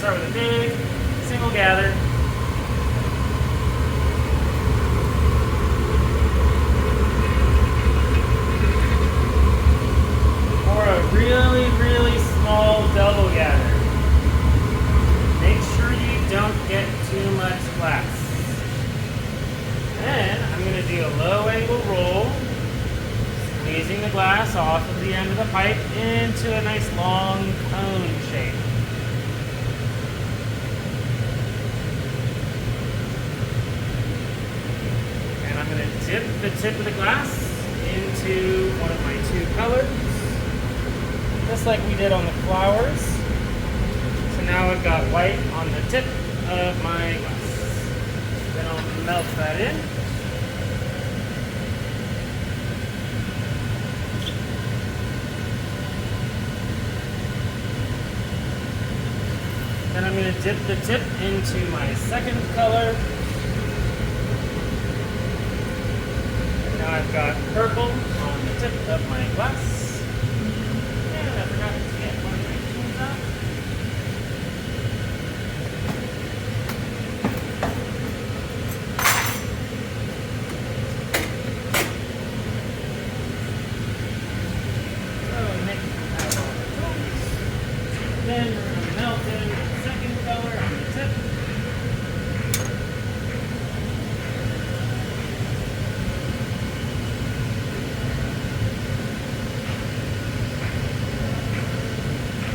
start with a big single gather. Or a really, really small double gather. Make sure you don't get too much glass. Then I'm going to do a low angle roll, squeezing the glass off of the end of the pipe into a nice long cone shape. And I'm going to dip the tip of the glass into one of my two colors, just like we did on the flowers. So now I've got white on the tip of my glass. Then I'll melt that in. Then I'm going to dip the tip into my second color. And now I've got purple on the tip of my glass. And I forgot to get one of my tools out. So Nick has all the tools. Then we're going to melt in the second color on the tip.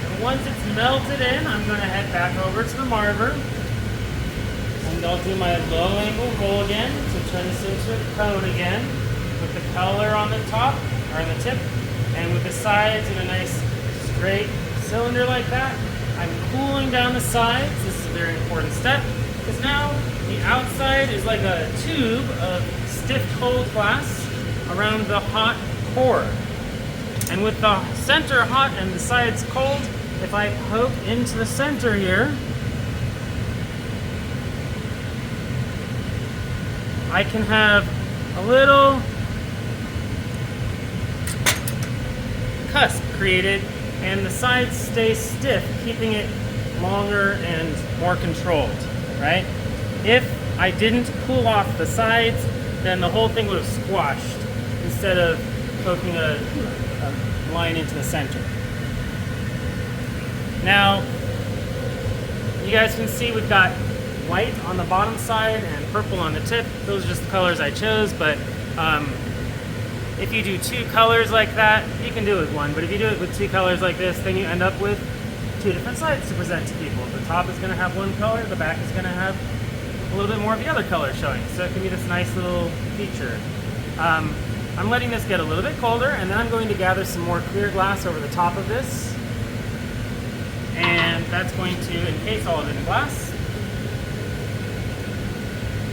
And once it's melted in, I'm going to head back over to the marver. And I'll do my low angle roll again to turn this into a cone again with the color on the top, or on the tip, and with the sides in a nice straight cylinder like that. I'm cooling down the sides. This is a very important step, because now the outside is like a tube of stiff cold glass around the hot core. And with the center hot and the sides cold, if I poke into the center here, I can have a little cusp created, and the sides stay stiff, keeping it longer and more controlled, right? If I didn't cool off the sides, then the whole thing would have squashed instead of poking a line into the center. Now, you guys can see we've got white on the bottom side and purple on the tip. Those are just the colors I chose, but if you do two colors like that, you can do it with one, but if you do it with two colors like this, then you end up with two different sides to present to people. The top is going to have one color, the back is going to have a little bit more of the other color showing, so it can be this nice little feature. I'm letting this get a little bit colder, and then I'm going to gather some more clear glass over the top of this, and that's going to encase all of it in glass.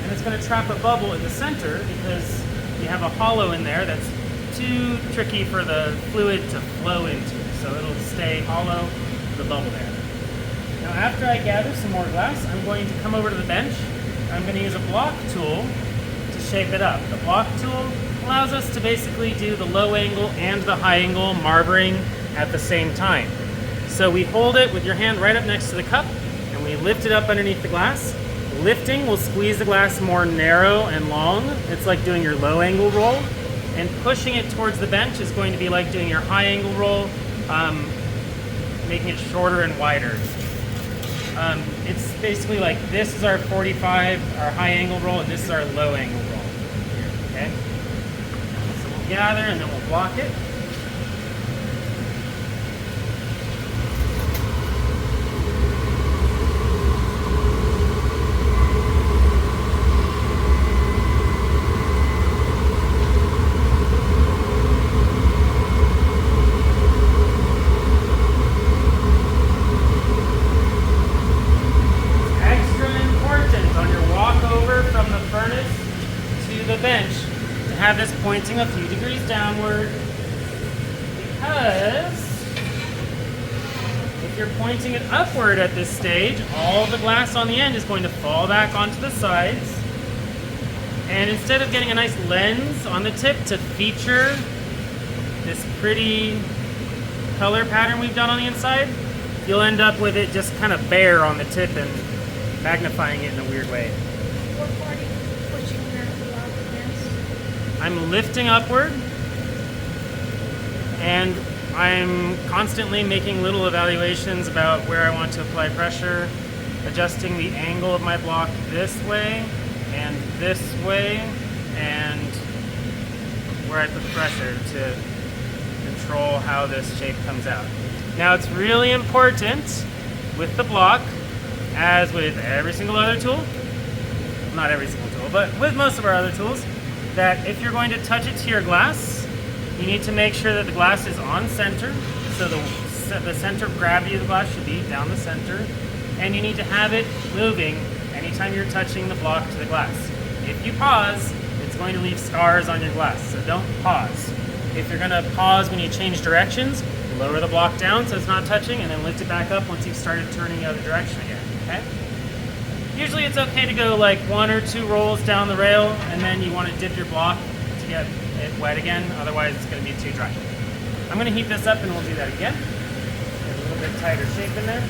And it's going to trap a bubble in the center because you have a hollow in there that's too tricky for the fluid to flow into, so it'll stay hollow with the bubble there. Now after I gather some more glass, I'm going to come over to the bench. I'm going to use a block tool to shape it up. The block tool allows us to basically do the low angle and the high angle marvering at the same time. So we hold it with your hand right up next to the cup, and we lift it up underneath the glass. Lifting will squeeze the glass more narrow and long. It's like doing your low angle roll. And pushing it towards the bench is going to be like doing your high angle roll, making it shorter and wider. It's basically like this is our 45, our high angle roll, and this is our low angle roll. Okay? So we'll gather and then we'll block it. Bench to have this pointing a few degrees downward, because if you're pointing it upward at this stage, all the glass on the end is going to fall back onto the sides, and instead of getting a nice lens on the tip to feature this pretty color pattern we've done on the inside, you'll end up with it just kind of bare on the tip and magnifying it in a weird way. What part are you pushing your block against? I'm lifting upward, and I'm constantly making little evaluations about where I want to apply pressure, adjusting the angle of my block this way, and where I put the pressure to control how this shape comes out. Now it's really important with the block, as with every single other tool, not every single tool, but with most of our other tools, that if you're going to touch it to your glass, you need to make sure that the glass is on center, so the center of gravity of the glass should be down the center, and you need to have it moving anytime you're touching the block to the glass. If you pause, it's going to leave scars on your glass, so don't pause. If you're going to pause when you change directions, lower the block down so it's not touching, and then lift it back up once you've started turning the other direction again, okay? Usually it's okay to go like 1 or 2 rolls down the rail, and then you want to dip your block to get it wet again, otherwise it's going to be too dry. I'm going to heat this up and we'll do that again. Get a little bit tighter shape in there.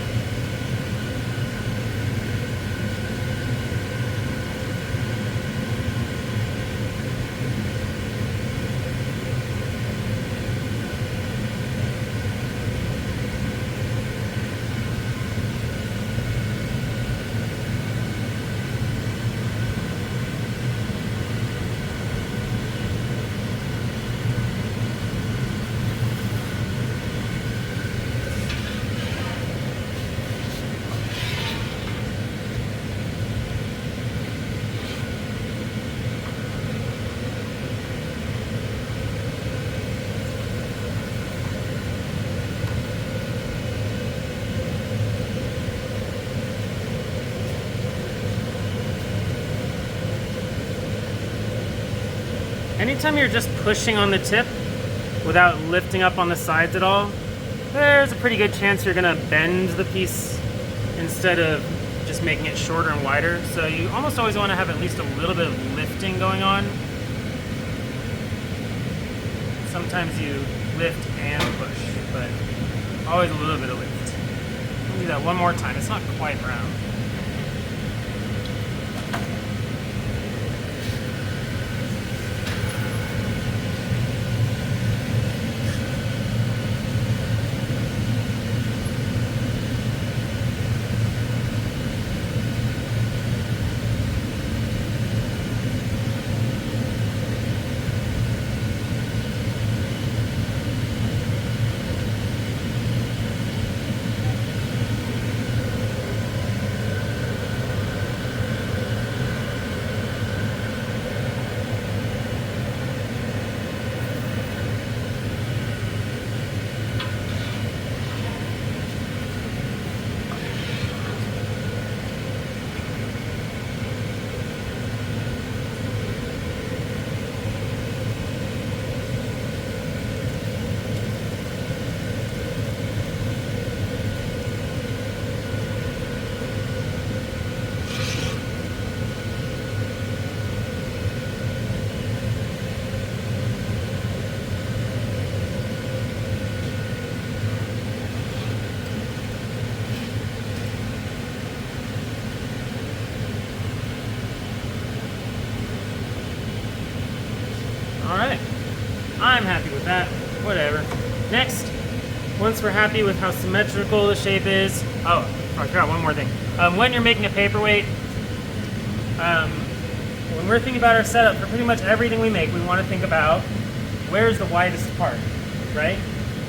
Anytime you're just pushing on the tip without lifting up on the sides at all, there's a pretty good chance you're gonna bend the piece instead of just making it shorter and wider. So you almost always wanna have at least a little bit of lifting going on. Sometimes you lift and push, but always a little bit of lift. I'll do that one more time. It's not quite round. Alright, I'm happy with that, whatever. Next, once we're happy with how symmetrical the shape is, oh, I forgot one more thing. When you're making a paperweight, when we're thinking about our setup for pretty much everything we make, we want to think about where's the widest part, right?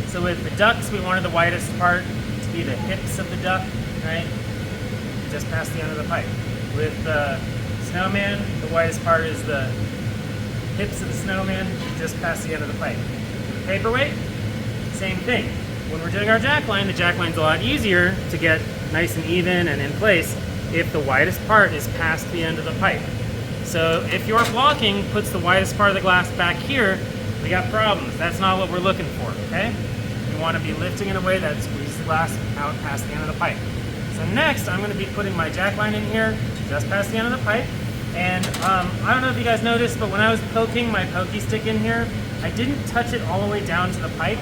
So with the ducks, we wanted the widest part to be the hips of the duck, right? Just past the end of the pipe. With the snowman, the widest part is the hips of the snowman, just past the end of the pipe. Paperweight, same thing. When we're doing our jackline, the jackline's a lot easier to get nice and even and in place if the widest part is past the end of the pipe. So if your blocking puts the widest part of the glass back here, we got problems. That's not what we're looking for, okay? You want to be lifting in a way that squeezes the glass out past the end of the pipe. So next, I'm going to be putting my jackline in here, just past the end of the pipe. And I don't know if you guys noticed, but when I was poking my pokey stick in here, I didn't touch it all the way down to the pipe.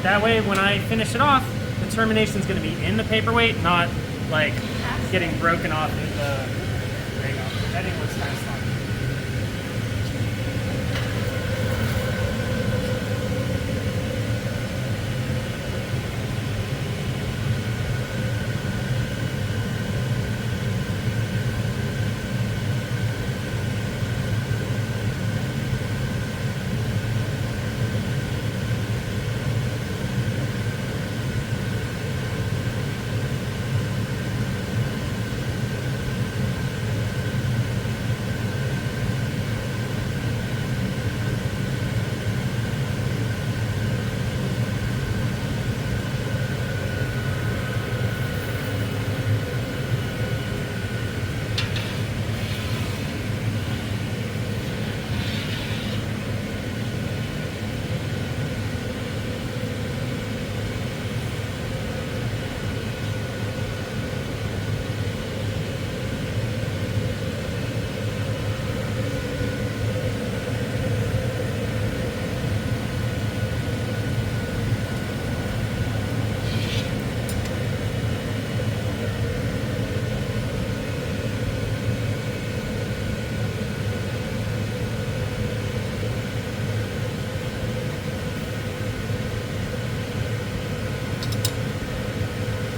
That way, when I finish it off, the termination is going to be in the paperweight, not like getting broken off in the. There you go. That thing looks kind of smart.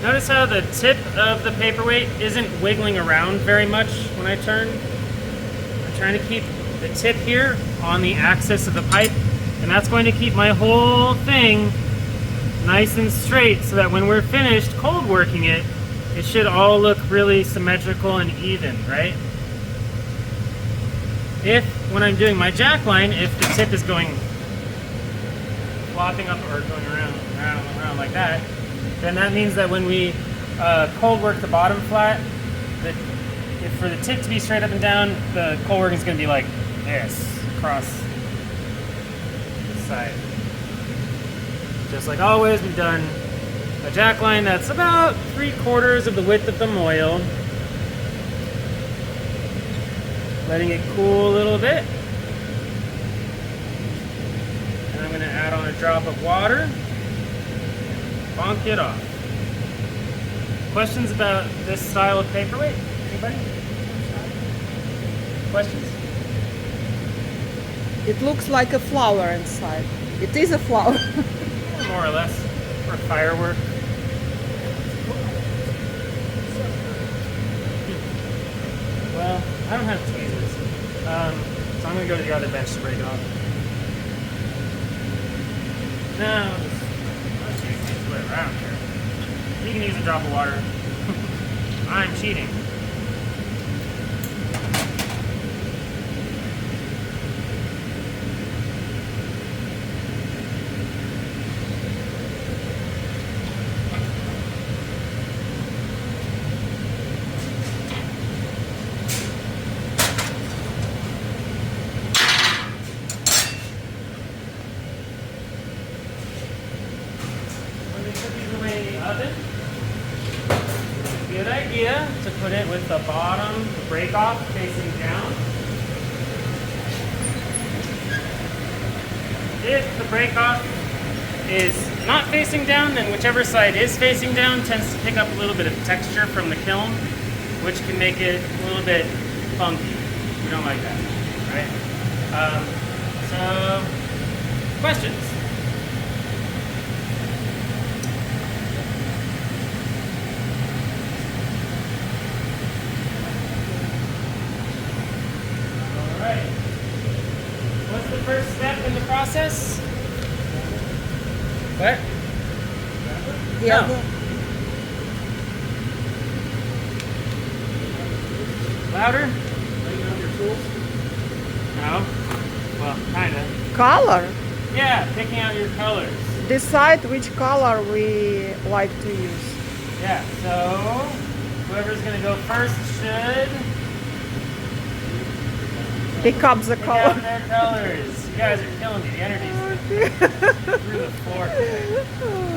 Notice how the tip of the paperweight isn't wiggling around very much when I turn. I'm trying to keep the tip here on the axis of the pipe, and that's going to keep my whole thing nice and straight so that when we're finished cold working it, it should all look really symmetrical and even, right? If, when I'm doing my jack line, if the tip is going flopping up or going around like that, then that means that when we cold work the bottom flat, if for the tip to be straight up and down, the cold working is going to be like this, across the side. Just like always, we've done a jack line that's about 3/4 of the width of the moil. Letting it cool a little bit. And I'm going to add on a drop of water. Bonk it off. Questions about this style of paperweight? Anybody? Questions? It looks like a flower inside. It is a flower. More or less. For firework. Well, I don't have tweezers. So I'm going to go to the other bench to break it off. No, let's use these, whatever, I don't care. You can use a drop of water. I'm cheating. Good idea to put it with the bottom, the break off facing down. If the break off is not facing down, then whichever side is facing down tends to pick up a little bit of texture from the kiln, which can make it a little bit funky. We don't like that, right? So, questions? What's the first step in the process? What? Yeah. No. Louder? No. Well, kinda. Color. Yeah, picking out your colors. Decide which color we like to use. Yeah, so whoever's gonna go first should Pick up the pick color. out their colors. You guys are killing me. The energy's through the floor today.